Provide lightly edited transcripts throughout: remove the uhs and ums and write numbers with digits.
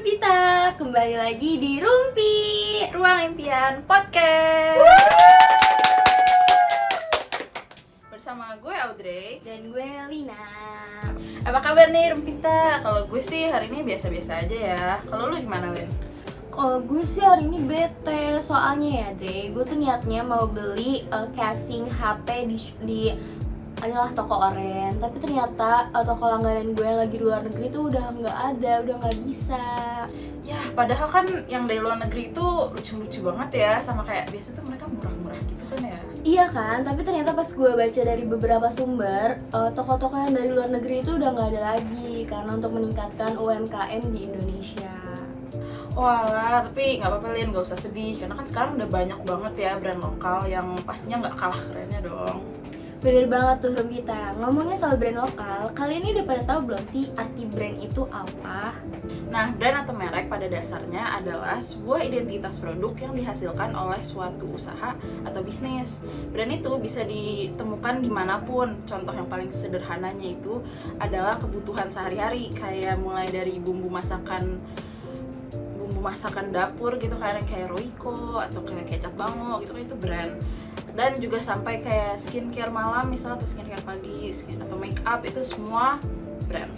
Rumpita, kembali lagi di Rumpi Ruang Impian Podcast. Bersama gue Audrey dan gue Lina. Apa kabar nih Rumpita? Kalau gue sih hari ini biasa-biasa aja ya. Kalau lu gimana, Lin? Oh, gue sih hari ini bete, soalnya ya Dre, gue tuh niatnya mau beli casing HP di adalah toko oren, tapi ternyata toko langganan gue yang lagi di luar negeri tuh udah nggak ada, udah nggak bisa. Ya, padahal kan yang dari luar negeri itu lucu-lucu banget ya, sama kayak biasa tuh mereka murah-murah gitu kan ya. Iya kan, tapi ternyata pas gue baca dari beberapa sumber, toko-toko yang dari luar negeri itu udah nggak ada lagi karena untuk meningkatkan UMKM di Indonesia. Walah, tapi nggak apa-apa Lin, nggak usah sedih, karena kan sekarang udah banyak banget ya brand lokal yang pastinya nggak kalah kerennya dong. Bener banget tuh Rumpita. Ngomongnya soal brand lokal, kalian ini udah pada tahu belum sih arti brand itu apa? Nah, brand atau merek pada dasarnya adalah sebuah identitas produk yang dihasilkan oleh suatu usaha atau bisnis. Brand itu bisa ditemukan dimanapun. Contoh yang paling sederhananya itu adalah kebutuhan sehari-hari, kayak mulai dari bumbu masakan dapur gitu kan, kayak Royco atau kayak kecap bango gitu kan, itu brand. Dan juga sampai kayak skincare malam misalnya, atau skincare pagi, atau make up, itu semua brand.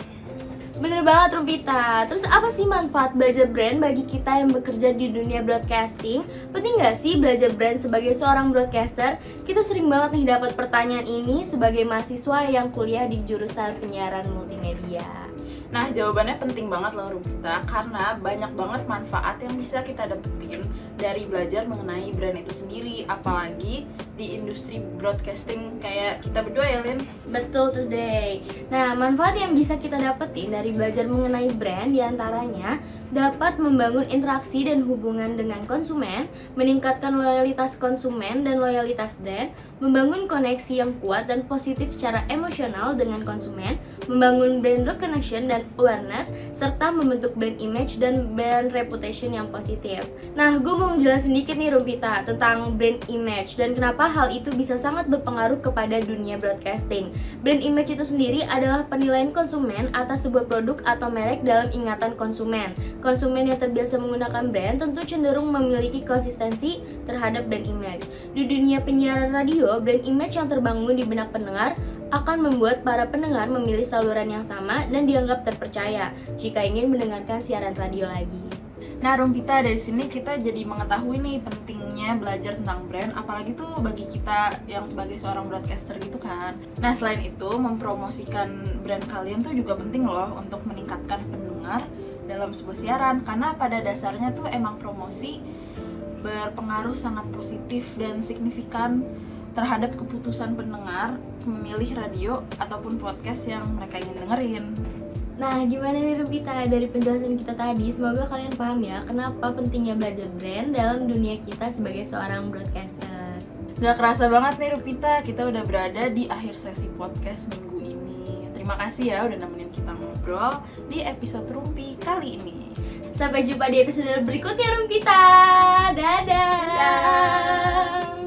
Bener banget Rumpita. Terus apa sih manfaat belajar brand bagi kita yang bekerja di dunia broadcasting? Penting gak sih belajar brand sebagai seorang broadcaster? Kita sering banget nih dapat pertanyaan ini sebagai mahasiswa yang kuliah di jurusan penyiaran multimedia. Nah, jawabannya penting banget loh Rumpita, karena banyak banget manfaat yang bisa kita dapetin dari belajar mengenai brand itu sendiri, apalagi di industri broadcasting kayak kita berdua ya, Lin. Betul today. Nah, manfaat yang bisa kita dapetin dari belajar mengenai brand diantaranya dapat membangun interaksi dan hubungan dengan konsumen, meningkatkan loyalitas konsumen dan loyalitas brand, membangun koneksi yang kuat dan positif secara emosional dengan konsumen, membangun brand recognition dan awareness, serta membentuk brand image dan brand reputation yang positif. Nah, gue mau jelasin dikit nih Rumpita tentang brand image dan kenapa hal itu bisa sangat berpengaruh kepada dunia broadcasting. Brand image itu sendiri adalah penilaian konsumen atas sebuah produk atau merek dalam ingatan konsumen. Konsumen yang terbiasa menggunakan brand tentu cenderung memiliki konsistensi terhadap brand image. Di dunia penyiaran radio, brand image yang terbangun di benak pendengar akan membuat para pendengar memilih saluran yang sama dan dianggap terpercaya jika ingin mendengarkan siaran radio lagi. Nah, Rumpita, dari sini kita jadi mengetahui nih pentingnya belajar tentang brand, apalagi tuh bagi kita yang sebagai seorang broadcaster gitu kan. Nah, selain itu, mempromosikan brand kalian tuh juga penting loh untuk meningkatkan pendengar dalam sebuah siaran, karena pada dasarnya tuh emang promosi berpengaruh sangat positif dan signifikan terhadap keputusan pendengar memilih radio ataupun podcast yang mereka ingin dengerin. Nah, gimana nih Rumpita dari penjelasan kita tadi? Semoga kalian paham ya kenapa pentingnya belajar brand dalam dunia kita sebagai seorang broadcaster. Gak kerasa banget nih Rumpita, kita udah berada di akhir sesi podcast minggu ini. Terima kasih ya udah nemenin kita ngobrol di episode Rumpi kali ini. Sampai jumpa di episode berikutnya Rumpita. Dadah. Dadah.